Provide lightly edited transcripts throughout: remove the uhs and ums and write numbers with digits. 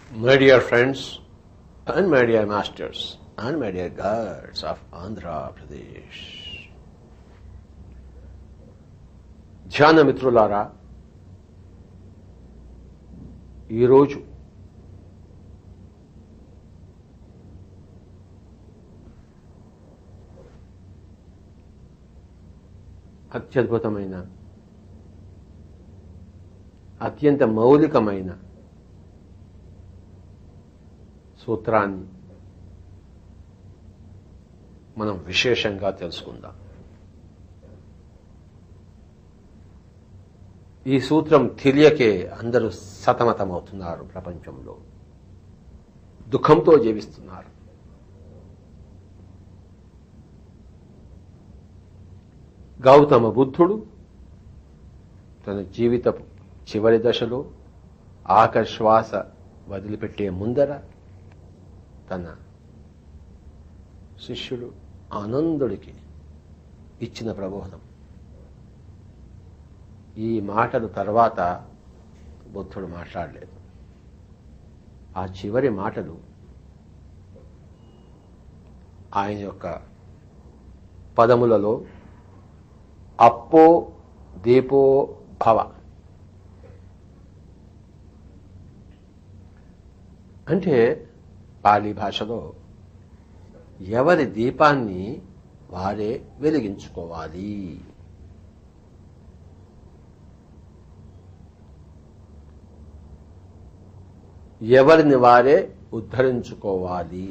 My dear friends and my dear masters and my dear gods of Andhra Pradesh, ధ్యాన మిత్రులారా, ఈరోజు అత్యద్భుతమైన, అత్యంత మౌలికమైన సూత్రాన్ని మనం విశేషంగా తెలుసుకుందాం. ఈ సూత్రం తెలియకే అందరూ సతమతమవుతున్నారు. ప్రపంచంలో దుఃఖంతో జీవిస్తున్నారు. గౌతమ బుద్ధుడు తన జీవిత చివరి దశలో ఆఖరి శ్వాస వదిలిపెట్టే ముందర తన శిష్యుడు ఆనందుడికి ఇచ్చిన ప్రబోధం. ఈ మాటలు తర్వాత బుద్ధుడు మాట్లాడలేదు. ఆ చివరి మాటలు ఆయన యొక్క పదములలో అప్పో దీపో భవ అంటే పాలీ భాషలో ఎవరి దీపాన్ని వారే వెలిగించుకోవాలి. ఎవరిని వారే ఉద్ధరించుకోవాలి.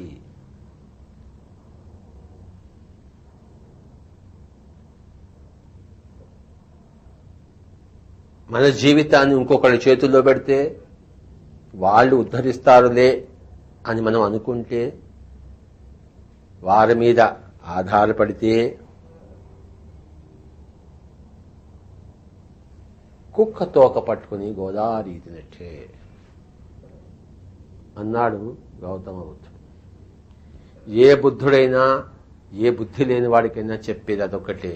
మన జీవితాన్ని ఇంకొకరి చేతుల్లో పెడితే వాళ్ళు ఉద్ధరిస్తారులే అని మనం అనుకుంటే, వారి మీద ఆధారపడితే కుక్క తోక పట్టుకుని గోదావరి ఈదినట్టే అన్నాడు గౌతమ బుద్ధుడు. ఏ బుద్ధుడైనా, ఏ బుద్ధి లేని వాడికైనా చెప్పేది అదొక్కటే,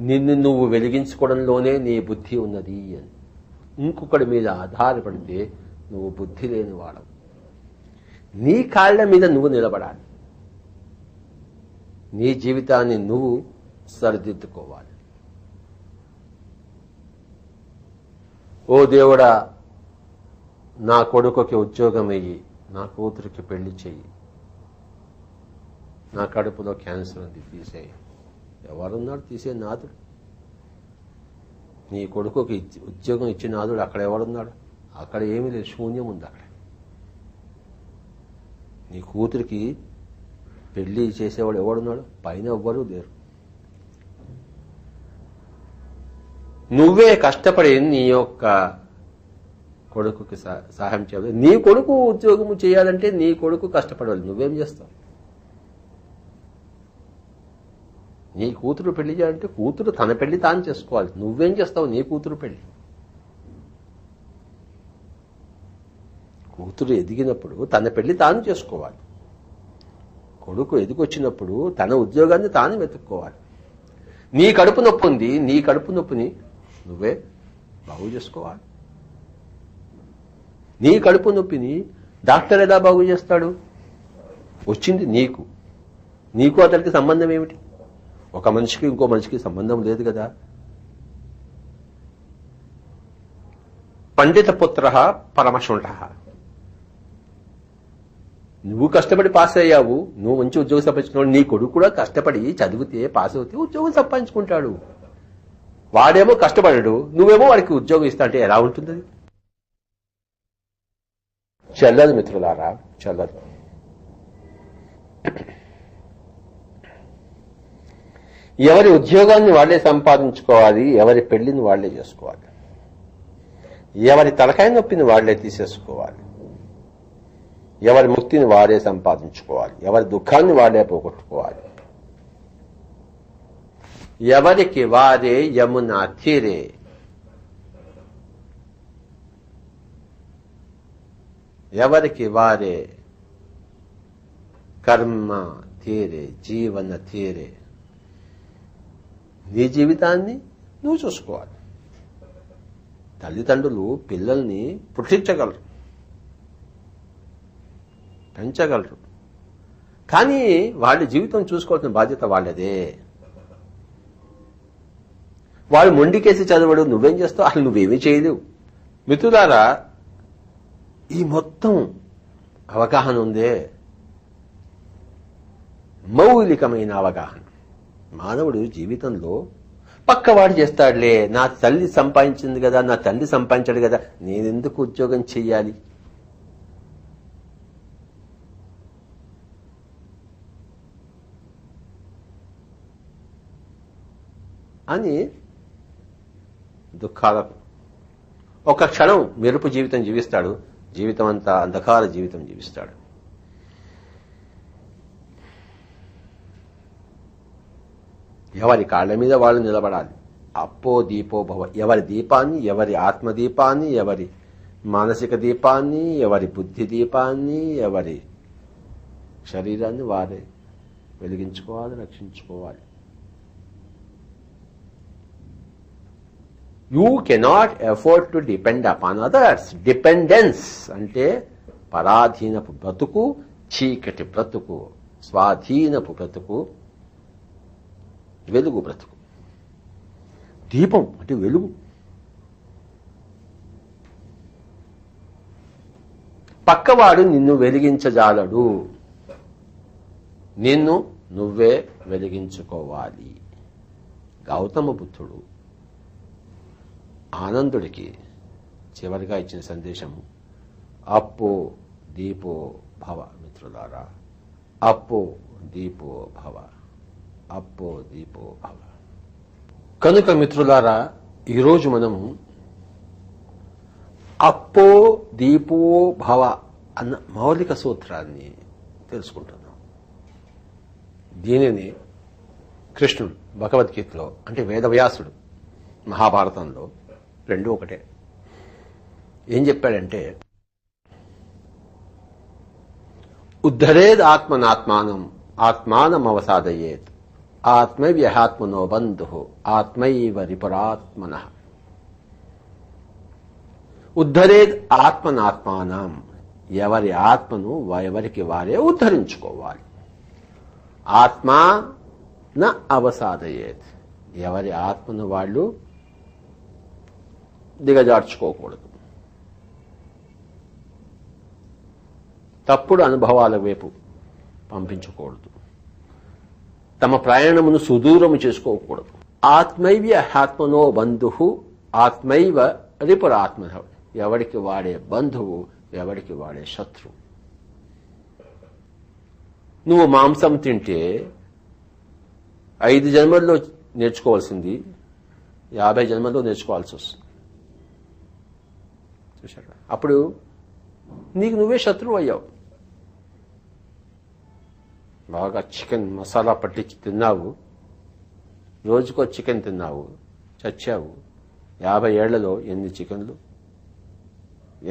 నిన్ను నువ్వు వెలిగించుకోవడంలోనే నీ బుద్ధి ఉన్నది అని. ఇంకొకటి మీద ఆధారపడితే నువ్వు బుద్ధి లేని వాడవు. నీ కాళ్ల మీద నువ్వు నిలబడాలి. నీ జీవితాన్ని నువ్వు సరిదిద్దుకోవాలి. ఓ దేవుడా, నా కొడుకుకి ఉద్యోగం ఇయ్యి, నా కూతురికి పెళ్లి చెయ్యి, నా కడుపులో క్యాన్సర్ ఉంది తీసేయి. ఎవరున్నాడు తీసే నాదుడు? నీ కొడుకుకి ఉద్యోగం ఇచ్చిన నాదుడు అక్కడ ఎవరున్నాడు? అక్కడ ఏమీ లేదు, శూన్యం ఉంది అక్కడ. నీ కూతురికి పెళ్లి చేసేవాడు ఎవడున్నాడు? పైన ఎవ్వరూ లేరు. నువ్వే కష్టపడి నీ యొక్క కొడుకుకి సహాయం చేయాలి. నీ కొడుకు ఉద్యోగము చేయాలంటే నీ కొడుకు కష్టపడాలి. నువ్వేం చేస్తావు? నీ కూతురు పెళ్లి చేయాలంటే కూతురు తన పెళ్లి తాను చేసుకోవాలి. నువ్వేం చేస్తావు? నీ కూతురు పెళ్లి. కూతురు ఎదిగినప్పుడు తన పెళ్లి తాను చేసుకోవాలి. కొడుకు ఎదిగొచ్చినప్పుడు తన ఉద్యోగాన్ని తాను వెతుక్కోవాలి. నీ కడుపు నొప్పి ఉంది, నీ కడుపు నొప్పిని నువ్వే బాగు చేసుకోవాలి. నీ కడుపు నొప్పిని డాక్టర్ ఎలా బాగు చేస్తాడు? వచ్చింది నీకు. నీకు అతనికి సంబంధం ఏమిటి? ఒక మనిషికి ఇంకో మనిషికి సంబంధం లేదు కదా. పండిత పుత్ర పరమశుంఠ. నువ్వు కష్టపడి పాస్ అయ్యావు, నువ్వు మంచి ఉద్యోగం సంపాదించుకున్నావు. నీ కొడుకు కూడా కష్టపడి చదివితే పాస్ అవుతే ఉద్యోగం సంపాదించుకుంటాడు. వాడేమో కష్టపడడు, నువ్వేమో వాడికి ఉద్యోగం ఇస్తా అంటే ఎలా ఉంటుంది? చెల్లదు మిత్రులారా, చెల్లదు. ఎవరి ఉద్యోగాన్ని వాళ్లే సంపాదించుకోవాలి, ఎవరి పెళ్లిని వాళ్లే చేసుకోవాలి, ఎవరి తలకాయ నొప్పిని వాళ్లే తీసేసుకోవాలి, ఎవరి ముక్తిని వారే సంపాదించుకోవాలి, ఎవరి దుఃఖాన్ని వాడే పోగొట్టుకోవాలి. ఎవరికి వారే యమున తీరే. ఎవరికి వారే కర్మ తీరే, జీవన తీరే. నీ జీవితాన్ని నువ్వు చూసుకోవాలి. తల్లిదండ్రులు పిల్లల్ని పుట్టించగలరు, పెంచగలరు, కానీ వాళ్ళ జీవితం చూసుకోవాల్సిన బాధ్యత వాళ్ళదే. వాడు మొండికేసి చదవడు, నువ్వేం చేస్తావు? అసలు నువ్వేమీ చేయలేవు. మిత్రులారా, ఈ మొత్తం అవగాహన ఉందే మౌలికమైన అవగాహన. మానవుడు జీవితంలో పక్కవాడు చేస్తాడులే, నా తల్లి సంపాదించింది కదా, నా తండ్రి సంపాదించాడు కదా, నేనెందుకు ఉద్యోగం చెయ్యాలి అని దుఃఖాలకు ఒక క్షణం మెరుపు జీవితం జీవిస్తాడు, జీవితం అంతా అంధకార జీవితం జీవిస్తాడు. ఎవరి కాళ్ల మీద వాళ్ళు నిలబడాలి. అప్పో దీపో భవ. ఎవరి దీపాన్ని, ఎవరి ఆత్మదీపాన్ని, ఎవరి మానసిక దీపాన్ని, ఎవరి బుద్ధి దీపాన్ని, ఎవరి శరీరాన్ని వారే వెలిగించుకోవాలి, రక్షించుకోవాలి. You cannot afford to depend upon others. Dependence అంటే పరాధీనపు బ్రతుకు, చీకటి బ్రతుకు, స్వాధీనపు బ్రతుకు, వెలుగు బ్రతుకు. దీపం అంటే వెలుగు. పక్కవాడు నిన్ను వెలిగించజాలడు, నిన్ను నువ్వే వెలిగించుకోవాలి. గౌతమ బుద్ధుడు ఆనందుడికి చివరిగా ఇచ్చిన సందేశము అప్పో దీపో భవ. మిత్రులారా, అప్పో దీపో భవ, అప్పో దీపో భవ. కనుక మిత్రులారా, ఈరోజు మనము అప్పో దీపో భవ అన్న మౌలిక సూత్రాన్ని తెలుసుకుంటున్నాం. దీనిని కృష్ణుడు భగవద్గీతలో, అంటే వేదవ్యాసుడు మహాభారతంలో రెండు ఒకటే ఏం చెప్పాడంటే, ఉద్ధరేద్ ఆత్మనాత్మానం ఆత్మానం అవసాదయేత్ ఆత్మైవ్యహాత్మనో బంధు ఆత్మైవ రిపురాత్మన. ఉద్ధరేద్ ఆత్మనాత్మానం, ఎవరి ఆత్మను ఎవరికి వారే ఉద్ధరించుకోవాలి. ఆత్మా న అవసాదయేత్, ఎవరి ఆత్మను వాళ్ళు దిగజార్చుకోకూడదు. తప్పుడు అనుభవాల వైపు పంపించకూడదు. తమ ప్రయాణమును సుదూరము చేసుకోకూడదు. ఆత్మైవ్య ఆత్మనో బంధు ఆత్మైవ రిపురాత్మ, ఎవడికి వాడే బంధువు, ఎవడికి వాడే శత్రువు. నువ్వు మాంసం తింటే 5 జన్మల్లో నేర్చుకోవాల్సింది 50 జన్మల్లో నేర్చుకోవాల్సి వస్తుంది. చూశారా? అప్పుడు నీకు నువ్వే శత్రువు అయ్యావు. బాగా చికెన్ మసాలా పట్టించి తిన్నావు, రోజుకో చికెన్ తిన్నావు, చచ్చావు. 50 ఏళ్లలో ఎన్ని చికెన్లు,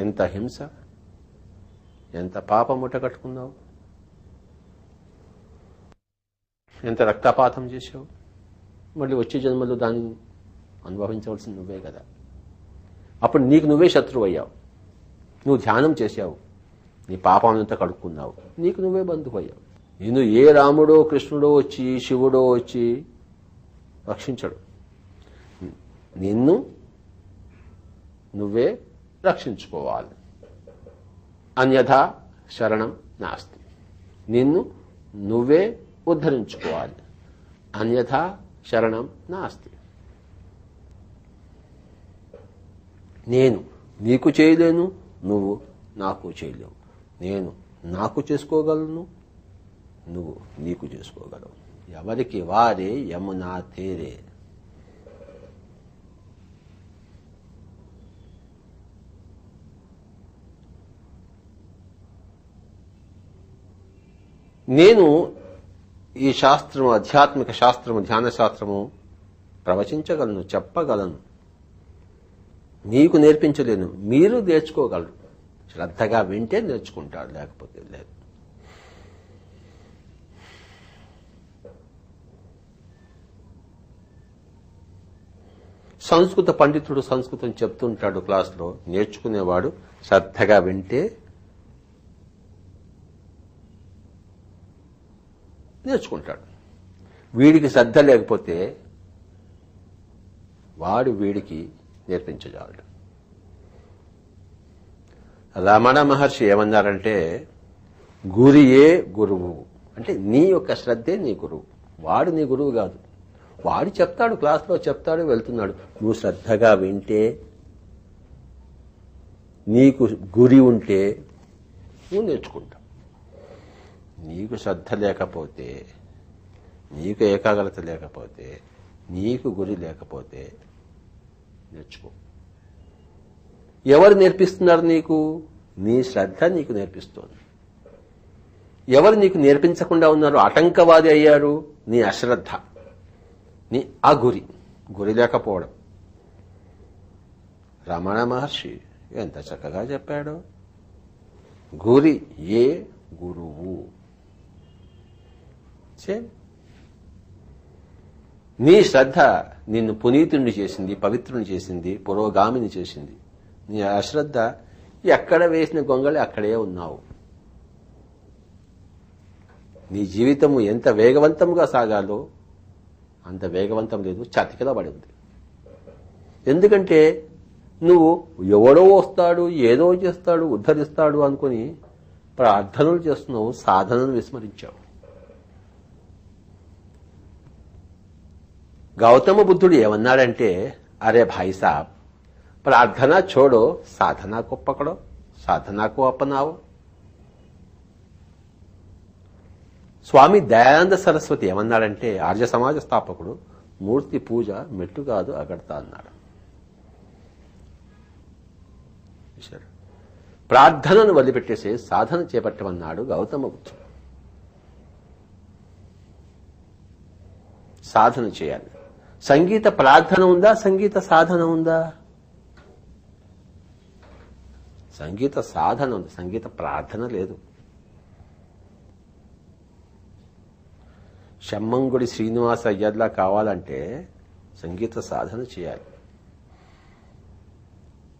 ఎంత హింస, ఎంత పాపం ముట్ట కట్టుకున్నావు, ఎంత రక్తపాతం చేశావు. మళ్ళీ వచ్చే జన్మలో దాన్ని అనుభవించవలసింది నువ్వే కదా. అప్పుడు నీకు నువ్వే శత్రువు అయ్యావు. నువ్వు ధ్యానం చేశావు, నీ పాపానంతా కడుక్కున్నావు, నీకు నువ్వే బంధువు అయ్యావు. నిన్ను ఏ రాముడో కృష్ణుడో వచ్చి, శివుడో వచ్చి రక్షించడు. నిన్ను నువ్వే రక్షించుకోవాలి. అన్యథా శరణం నాస్తి. నిన్ను నువ్వే ఉద్ధరించుకోవాలి. అన్యథా శరణం నాస్తి. నేను నీకు చేయలేను, నువ్వు నాకు చేయలేవు. నేను నాకు చేసుకోగలను, నువ్వు నీకు చేసుకోగలవు. ఎవరికి వారే యమునా తేరే. నేను ఈ శాస్త్రము, ఆధ్యాత్మిక శాస్త్రము, ధ్యాన శాస్త్రము ప్రవచించగలను, చెప్పగలను. మీకు నేర్పించలేను, మీరు నేర్చుకోగలరు. శ్రద్ధగా వింటే నేర్చుకుంటారు, లేకపోతే లేదు. సంస్కృత పండితుడు సంస్కృతం చెప్తుంటాడు క్లాసులో, నేర్చుకునేవాడు శ్రద్ధగా వింటే నేర్చుకుంటాడు. వీడికి శ్రద్ధ లేకపోతే వాడు వీడికి నేర్పించజాలడు. రమణ మహర్షి ఏమన్నారంటే, గురియే గురువు అంటే నీ యొక్క శ్రద్ధే నీ గురువు, వాడు నీ గురువు కాదు. వాడు చెప్తాడు, క్లాస్లో చెప్తాడు, వెళ్తున్నాడు. నువ్వు శ్రద్ధగా వింటే, నీకు గురి ఉంటే నువ్వు నేర్చుకుంటావు. నీకు శ్రద్ధ లేకపోతే, నీకు ఏకాగ్రత లేకపోతే, నీకు గురి లేకపోతే నేర్చుకో. ఎవరు నేర్పిస్తున్నారు నీకు? నీ శ్రద్ధ నీకు నేర్పిస్తోంది. ఎవరు నీకు నేర్పించకుండా ఉన్నారు, ఆటంకవాది అయ్యారు? నీ అశ్రద్ధ, నీ గురి లేకపోవడం. రమణ మహర్షి ఎంత చక్కగా చెప్పాడు. గురి ఏ గురువు. నీ శ్రద్ధ నిన్ను పునీతుణ్ణి చేసింది, పవిత్రుని చేసింది, పురోగామిని చేసింది. నీ అశ్రద్ధ ఎక్కడ వేసిన గొంగళి అక్కడే ఉన్నావు. నీ జీవితము ఎంత వేగవంతంగా సాగాలో అంత వేగవంతం లేదు, చతికిలా పడి ఉంది. ఎందుకంటే నువ్వు ఎవడో వస్తాడు, ఏదో చేస్తాడు, ఉద్ధరిస్తాడు అనుకుని ప్రార్థనలు చేస్తున్నావు, సాధనను విస్మరించావు. గౌతమ బుద్ధుడు ఏమన్నాడంటే, అరే భాయ్ సాబ్, ప్రార్థన छोड़ो, साधना को पकड़ो, साधना को अपनाओ. స్వామి దయానంద సరస్వతి ఏమన్నాడంటే, ఆర్య సమాజ స్థాపకుడు, మూర్తి పూజ మెట్టు కాదు అగడతా అన్నాడు. ప్రార్థనను వదిలిపెట్టేసి సాధన చేపట్టమన్నాడు గౌతమ బుద్ధుడు. సాధన చేయాలి. సంగీత ప్రార్థన ఉందా, సంగీత సాధన ఉందా? సంగీత సాధన ఉంది, సంగీత ప్రార్థన లేదు. షమ్మంగుడి శ్రీనివాస అయ్యర్లా కావాలంటే సంగీత సాధన చేయాలి.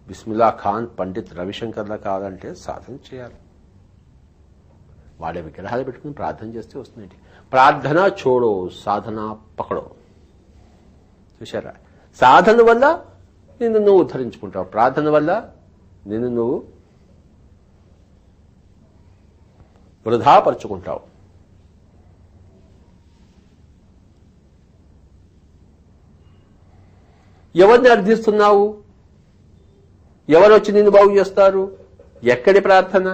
బిస్మిల్లా ఖాన్ పండిత్ రవిశంకర్లా కావాలంటే సాధన చేయాలి. వాడే విగ్రహాలు పెట్టుకుని ప్రార్థన చేస్తే వస్తుంది. ప్రార్థన చూడో, సాధన పకడో. చూశారా? సాధన వల్ల నిన్ను నువ్వు ఉద్ధరించుకుంటావు, ప్రార్థన వల్ల నిన్ను నువ్వు వృధాపరుచుకుంటావు. ఎవరిని అర్థిస్తున్నావు? ఎవరు వచ్చి నిన్ను బాగు చేస్తారు? ఎక్కడి ప్రార్థన?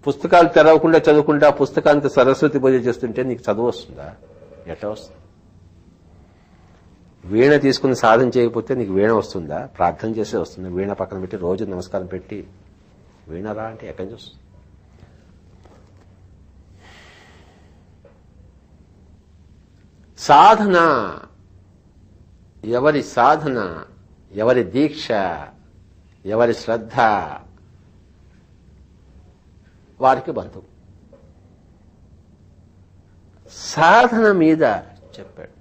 పుస్తకాలు తెరవకుండా చదువుకుంటా పుస్తకానికి సరస్వతి పూజ చేస్తుంటే నీకు చదువు వస్తుందా? ఎట్లా వస్తుంది? వీణ తీసుకుని సాధన చేయకపోతే నీకు వీణ వస్తుందా? ప్రార్థన చేసే వస్తుంది. వీణ పక్కన పెట్టి రోజు నమస్కారం పెట్టి వీణ రా అంటే ఎక్కడి నుంచి వస్తుంది? సాధన, ఎవరి సాధన, ఎవరి దీక్ష, ఎవరి శ్రద్ధ వారికి బంధువు. సాధన మీద చెప్పాడు.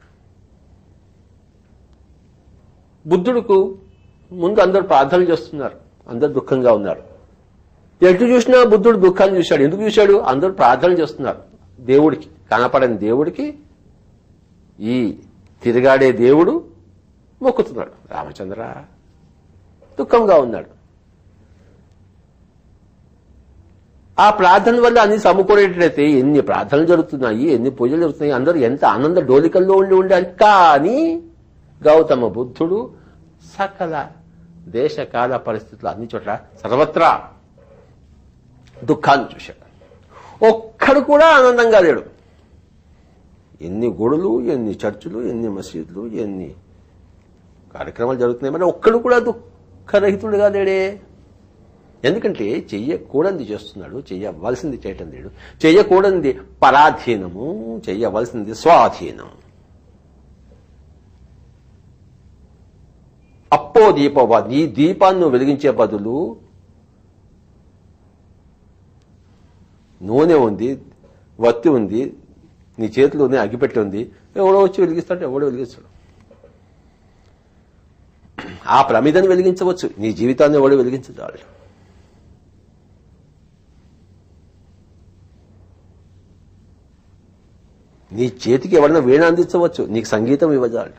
బుద్ధుడుకు ముందు అందరూ ప్రార్థనలు చేస్తున్నారు, అందరూ దుఃఖంగా ఉన్నారు. ఎటు చూసినా బుద్ధుడు దుఃఖాన్ని చూశాడు. ఎందుకు చూశాడు? అందరూ ప్రార్థనలు చేస్తున్నారు. దేవుడికి, కనపడని దేవుడికి ఈ తిరగాడే దేవుడు మొక్కుతున్నాడు. రామచంద్ర దుఃఖంగా ఉన్నాడు. ఆ ప్రార్థన వల్ల అన్ని సమకూరేటట్లయితే ఎన్ని ప్రార్థనలు జరుగుతున్నాయి, ఎన్ని పూజలు జరుగుతున్నాయి, అందరూ ఎంత ఆనంద డోలికల్లో ఉండాలి. కానీ గౌతమ బుద్ధుడు సకల దేశకాల పరిస్థితులు అన్ని చోట్ల సర్వత్రా దుఃఖాన్ని చూశాడు. ఒక్కడు కూడా ఆనందంగా లేడు. ఎన్ని గుడులు, ఎన్ని చర్చిలు, ఎన్ని మసీదులు, ఎన్ని కార్యక్రమాలు జరుగుతున్నాయి, మరి ఒక్కడు కూడా దుఃఖరహితుడుగా లేడే. ఎందుకంటే చెయ్యకూడనిది చేస్తున్నాడు, చెయ్యవలసింది చేయటం లేడు. చెయ్యకూడనిది పరాధీనము, చెయ్యవలసింది స్వాధీనం. అప్పో దీపవా, నీ దీపాన్ని వెలిగించే బదులు నూనె ఉంది, వత్తి ఉంది, నీ చేతిలోనే అగ్గిపెట్టి ఉంది, ఎవడో వచ్చి వెలిగిస్తాడు, ఎవడో వెలిగిస్తాడు. ఆ ప్రమిదని వెలిగించవచ్చు, నీ జీవితాన్ని ఎవడో వెలిగించడాడు. నీ చేతికి ఎవరైనా వీణ అందించవచ్చు, నీకు సంగీతం ఇవ్వజాడు.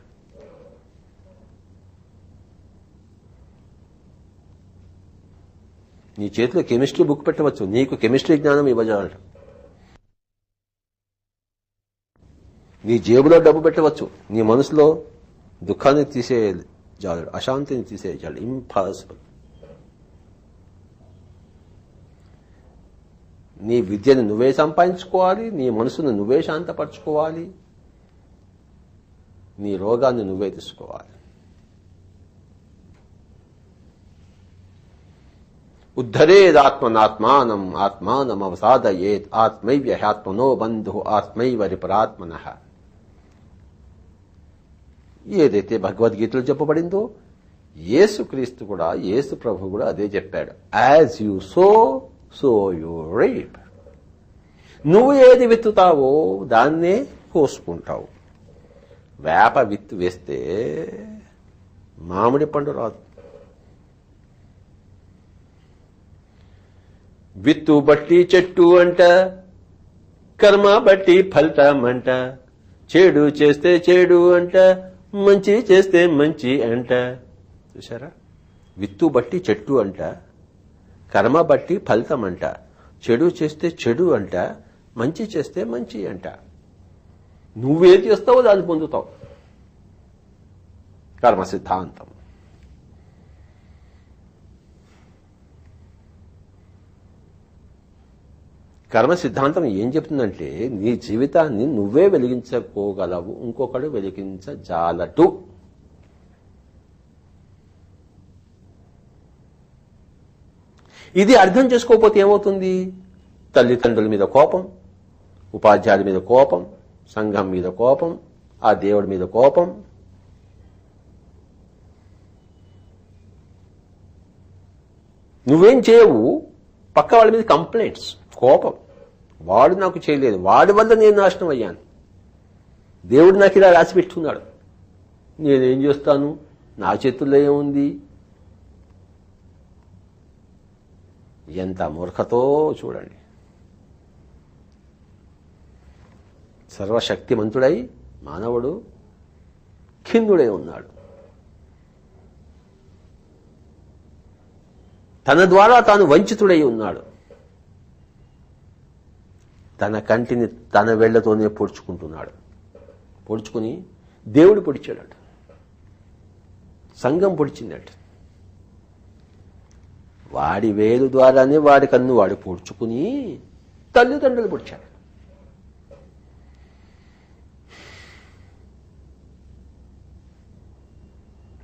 నీ చేతిలో కెమిస్ట్రీ బుక్ పెట్టవచ్చు, నీకు కెమిస్ట్రీ జ్ఞానం ఇవ్వజాడు. నీ జేబులో డబ్బు పెట్టవచ్చు, నీ మనసులో దుఃఖాన్ని తీసేయజాడు, అశాంతిని తీసేయజాడు. ఇంపాసిబుల్. నీ విద్యను నువ్వే సంపాదించుకోవాలి, నీ మనసును నువ్వే శాంతపరచుకోవాలి, నీ రోగాన్ని నువ్వే తీసుకోవాలి. ఉద్ధరేదాత్మనాత్మానం ఆత్మానం అవసాదయేత్ ఆత్మైవ్య హ్యాత్మనో బంధు ఆత్మైవ రిపరాత్మనః. ఏదైతే భగవద్గీతలో చెప్పబడిందో యేసుక్రీస్తు కూడా, యేసు ప్రభు కూడా అదే చెప్పాడు. As you sow you reap. నువ్వు ఏది విత్తుతావో దాన్నే కోసుకుంటావు. వేప విత్తు వేస్తే మామిడి పండు రాదు. విత్తు బట్టి చెట్టు అంట, కర్మ బట్టి ఫలితం అంట, చెడు చేస్తే చెడు అంట, మంచి చేస్తే మంచి అంట. చూసారా? విత్తు బట్టి చెట్టు అంట, కర్మ బట్టి ఫలితం అంట, చెడు చేస్తే చెడు అంట, మంచి చేస్తే మంచి అంట. నువ్వేం చేస్తావో దాన్ని పొందుతావు. కర్మ సిద్ధాంతం. కర్మ సిద్ధాంతం ఏం చెప్తుందంటే నీ జీవితాన్ని నువ్వే వెలిగించుకోగలవు, ఇంకొకడు వెలిగించజాలటు. ఇది అర్థం చేసుకోకపోతే ఏమవుతుంది? తల్లిదండ్రుల మీద కోపం, ఉపాధ్యాయుల మీద కోపం, సంఘం మీద కోపం, ఆ దేవుడి మీద కోపం. నువ్వేం చేయవు, పక్క వాళ్ళ మీద కంప్లైంట్స్, కోపం. వాడు నాకు చేయలేదు, వాడి వల్ల నేను నాశనం అయ్యాను, దేవుడు నాకు ఇలా రాసి పెట్టుకున్నాడు, నేనేం చేస్తాను, నా చేతుల్లో ఏముంది. ఎంత మూర్ఖతో చూడండి. సర్వశక్తిమంతుడై మానవుడు ఖిన్నుడై ఉన్నాడు. తన ద్వారా తాను వంచితుడై ఉన్నాడు. తన కంటిని తన వేళ్లతోనే పొడుచుకుంటున్నాడు. పొడుచుకుని దేవుడు పొడిచాడట, సంఘం పొడిచిందట. వాడి వేలు ద్వారానే వాడి కన్ను వాడు పొడుచుకుని తల్లిదండ్రులు పొడిచాడు.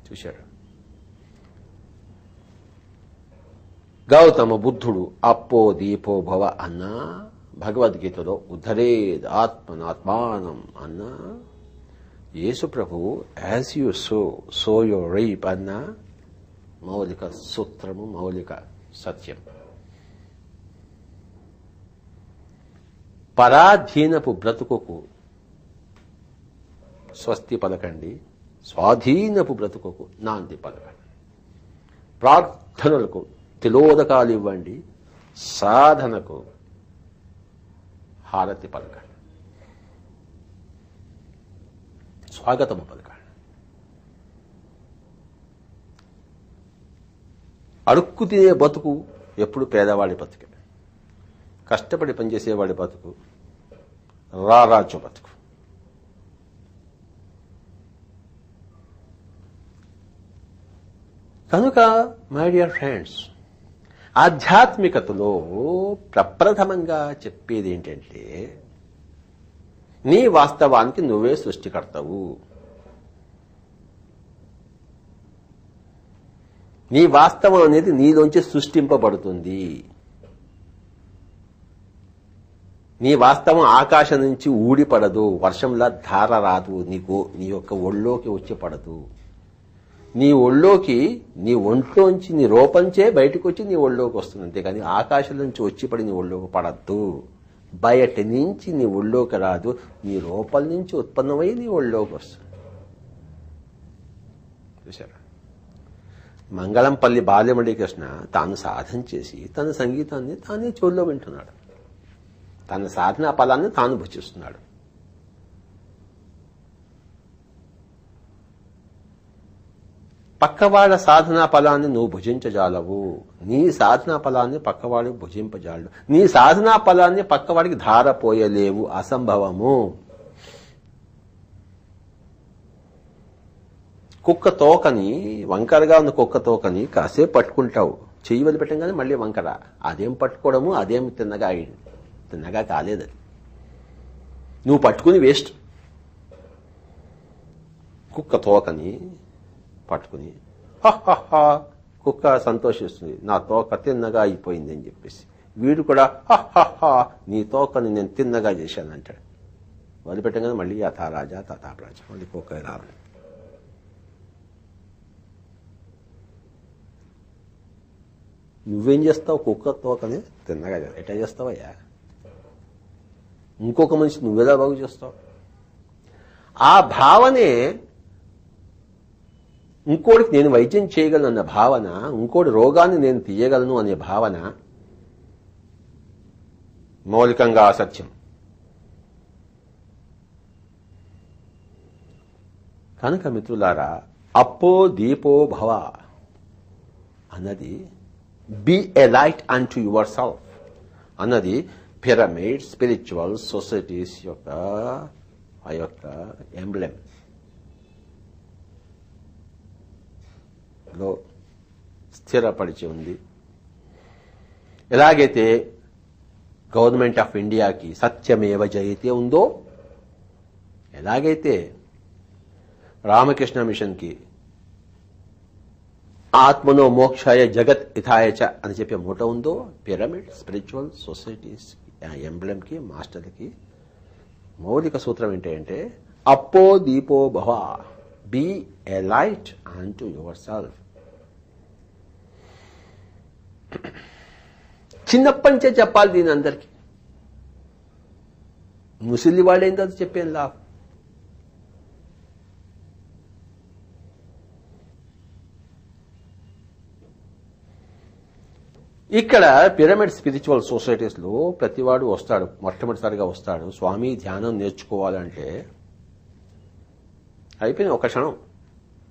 చూశాడు. గౌతమ బుద్ధుడు అప్పో దీపో భవ అన్నా, భగవద్గీతలో ఉద్ధరేద్ ఆత్మనాత్మానం అన్నా, యేసు ప్రభు as you sow you reap అన్నా, మౌలిక సూత్రము, మౌలిక సత్యం. పరాధీనపు బ్రతుకుకు స్వస్తి పలకండి, స్వాధీనపు బ్రతుకుకు నాంది పలకండి. ప్రార్థనలకు తిలోదకాలు ఇవ్వండి, సాధనకు హారతి పలకండి, స్వాగతము పలకండి. అడుక్కు తినే బతుకు ఎప్పుడు పేదవాడి బతుకే, కష్టపడి పనిచేసేవాడి బతుకు రారాజు బతుకు. కనుక మై డియర్ ఫ్రెండ్స్, ఆధ్యాత్మికతలో ప్రప్రథమంగా చెప్పేది ఏంటంటే నీ వాస్తవానికి నువ్వే సృష్టికర్తవు. నీ వాస్తవం అనేది నీలోంచి సృష్టింపబడుతుంది. నీ వాస్తవం ఆకాశం నుంచి ఊడిపడదు, వర్షంలా ధార రాదు, నీ యొక్క ఒళ్ళోకి వచ్చి పడదు. నీ ఒళ్ళోకి, నీ ఒంట్లోంచి, నీ రూపంచే బయటకు వచ్చి నీ ఒళ్ళోకి వస్తుంది, అంతేకాని ఆకాశం నుంచి వచ్చి పడి నీ ఒళ్ళోకి పడద్దు. బయట నుంచి నీ ఒళ్ళోకి రాదు, నీ లోపల నుంచి ఉత్పన్నమై నీ ఒళ్ళోకి వస్తుంది. చూసారా? మంగళంపల్లి బాల్యమణి కృష్ణ తాను సాధన చేసి తన సంగీతాన్ని తానే చెవుల్లో వింటున్నాడు. తన సాధనా ఫలాన్ని తాను భుజిస్తున్నాడు. పక్కవాడ సాధనా ఫలాన్ని నువ్వు భుజించజాలవు. నీ సాధనా ఫలాన్ని పక్కవాడికి భుజింపజాలడు. నీ సాధనా ఫలాన్ని పక్కవాడికి ధారపోయలేవు, అసంభవము. కుక్క తోకని, వంకరగా ఉన్న కుక్క తోకని కాసేపు పట్టుకుంటావు, చెయ్యి వదిలిపెట్టంగానే మళ్ళీ వంకర. అదేం పట్టుకోవడము, అదేం తిన్నగా కాలేదు. అది నువ్వు పట్టుకుని వేస్ట్. కుక్క తోకని పట్టుకుని కుక్క సంతోషిస్తుంది, నా తోక తిన్నగా అయిపోయింది అని చెప్పేసి. వీడు కూడా నీ తోకని నేను తిన్నగా చేశానంటాడు. వదిలిపెట్టగానే మళ్ళీ యథారాజా తథాప్రాజ, మళ్ళీ కుక్క రావాలి. నువ్వేం చేస్తావు? కుక్క తోకని తిన్నగా ఎట్లా చేస్తావయ్యా? ఇంకొక మనిషి నువ్వెలా బాగు చేస్తావు? ఆ భావనే ఇంకోటికి నేను వైద్యం చేయగలను అన్న భావన, ఇంకోటి రోగాన్ని నేను తీయగలను అనే భావన మౌలికంగా అసత్యం. కనుక మిత్రులారా, అప్పో దీపో భవ అన్నది, be a light unto your self అన్నది పిరమిడ్ స్పిరిచువల్ సొసైటీస్ యొక్క ఎంబ్లెమ్ లో స్థిరపరిచి ఉంది. ఎలాగైతే గవర్నమెంట్ ఆఫ్ ఇండియాకి సత్యమేవ జయతే ఉందో, ఎలాగైతే రామకృష్ణ మిషన్కి ఆత్మనో మోక్షాయ జగత్ హితాయచ అని చెప్పే మూట ఉందో, పిరమిడ్ స్పిరిచువల్ సొసైటీస్ ఎంబ్లెమ్కి, మాస్టర్లకి మౌలిక సూత్రం ఏంటంటే అప్పో దీపో భవ, be a light unto your self. చిన్నప్పటి నుంచే చెప్పాలి దీని అందరికీ. ముసలి వాళ్ళేందో అది చెప్పేం లాభం. ఇక్కడ పిరమిడ్ స్పిరిచువల్ సొసైటీస్లో ప్రతివాడు వస్తాడు, మొట్టమొదటిసారిగా వస్తాడు. స్వామి ధ్యానం నేర్చుకోవాలంటే అయిపోయింది ఒక క్షణం.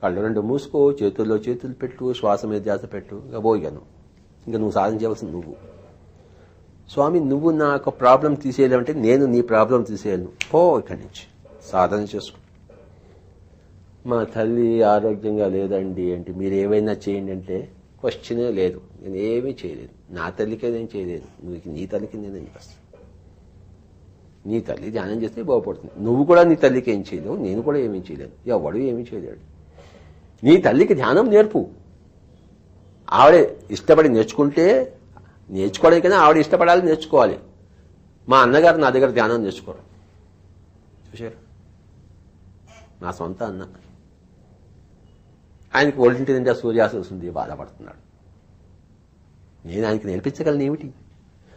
కళ్ళు రెండు మూసుకో, చేతుల్లో చేతులు పెట్టు, శ్వాస మీద ధ్యాస పెట్టు, ఇంకా పోయాను. ఇంకా నువ్వు సాధన చేయవలసింది నువ్వు. స్వామి నువ్వు నా యొక్క ప్రాబ్లం తీసేయాలంటే నేను నీ ప్రాబ్లం తీసేయను, పో ఇక్కడి నుంచి, సాధన చేసుకో. మా తల్లి ఆరోగ్యంగా లేదండి అంటే మీరు ఏమైనా చేయండి అంటే క్వశ్చనే లేదు. నేను ఏమీ చేయలేదు, నా తల్లికే నేను చేయలేదు, నీ తల్లికి నేనేం చేస్తాను. నీ తల్లి ధ్యానం చేస్తే బాగుపడుతుంది. నువ్వు కూడా నీ తల్లికి ఏం చేయలేవు, నేను కూడా ఏమీ చేయలేదు, ఎవడు ఏమీ చేయలేడు. నీ తల్లికి ధ్యానం నేర్పు. ఆవిడే ఇష్టపడి నేర్చుకోవడానికైనా ఆవిడ ఇష్టపడాలి, నేర్చుకోవాలి. మా అన్నగారు నా దగ్గర ధ్యానం నేర్చుకోరు. చూశారు, నా సొంత అన్న. ఆయనకి ఒంటింటి నిండా సూర్యాసనం ఉంది, బాధపడుతున్నాడు. నేను ఆయనకి నేర్పించగలను ఏమిటి?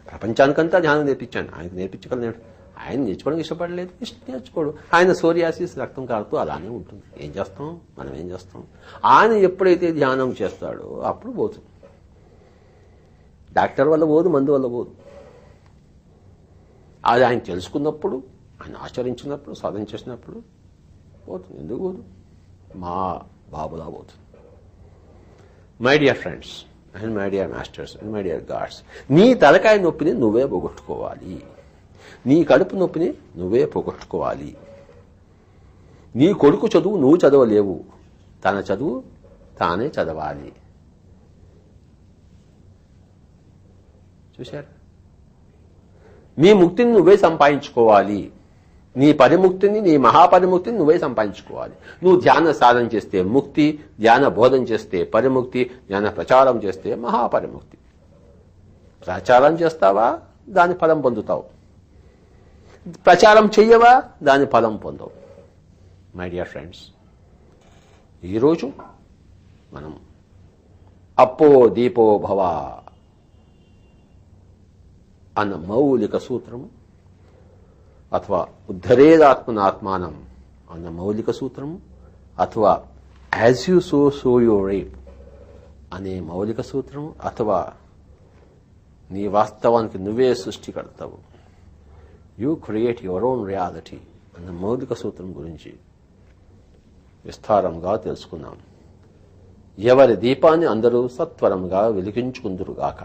ప్రపంచానికంతా ధ్యానం నేర్పించాను, ఆయనకి నేర్పించగలను ఏమిటి? ఆయన నేర్చుకోవడానికి ఇష్టపడలేదు, నేర్చుకోడు. ఆయన సోరియాసిస్ రక్తం కారుతూ అలానే ఉంటుంది. ఏం చేస్తాం, మనం ఏం చేస్తాం? ఆయన ఎప్పుడైతే ధ్యానం చేస్తాడో అప్పుడు పోతుంది. డాక్టర్ వల్ల పోదు, మందు వల్ల పోదు. అది ఆయన తెలుసుకున్నప్పుడు, ఆయన ఆచరించినప్పుడు, సాధన చేసినప్పుడు పోతుంది. ఎందుకు పోదు? మా బాబులా పోతుంది. My dear friends and my dear masters and my dear God's, నీ తలకాయ నొప్పిని నువ్వే పోగొట్టుకోవాలి. నీ కడుపు నొప్పిని నువ్వే పోగొట్టుకోవాలి. నీ కొడుకు చదువు నువ్వు చదవలేవు, తన చదువు తానే చదవాలి. చూశారు? నీ ముక్తిని నువ్వే సంపాదించుకోవాలి. నీ పరిముక్తిని, నీ మహాపరిముక్తిని నువ్వే సంపాదించుకోవాలి. నువ్వు ధ్యాన సాధన చేస్తే ముక్తి, ధ్యాన బోధన చేస్తే పరిముక్తి, ధ్యాన ప్రచారం చేస్తే మహాపరిముక్తి. ప్రచారం చేస్తావా, దాని ఫలం పొందుతావు. ప్రచారం చెయ్యవా, దాని ఫలం పొందవు. మై డియర్ ఫ్రెండ్స్, ఈరోజు మనం అప్పో దీపో భవ అన్న మౌలిక సూత్రము అథవా ఉద్ధరేదాత్మనాత్మానం అన్న మౌలిక సూత్రము, అథవా as you sow you reap అనే మౌలిక సూత్రము, అథవా నీ వాస్తవానికి నువ్వే సృష్టికర్తవు, you create your own reality అన్న మౌలిక సూత్రం గురించి విస్తారంగా తెలుసుకున్నాం. ఎవరి దీపాన్ని అందరూ సత్వరంగా వెలిగించుకుందురుగాక,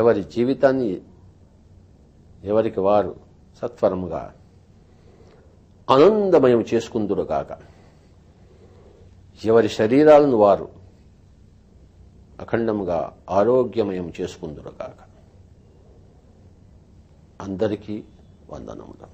ఎవరి జీవితాన్ని ఎవరికి వారు సత్వరముగా ఆనందమయం చేసుకుందురుగాక, ఎవరి శరీరాలను వారు అఖండముగా ఆరోగ్యమయం చేసుకుందురుగాక. అందరికీ వందనములు.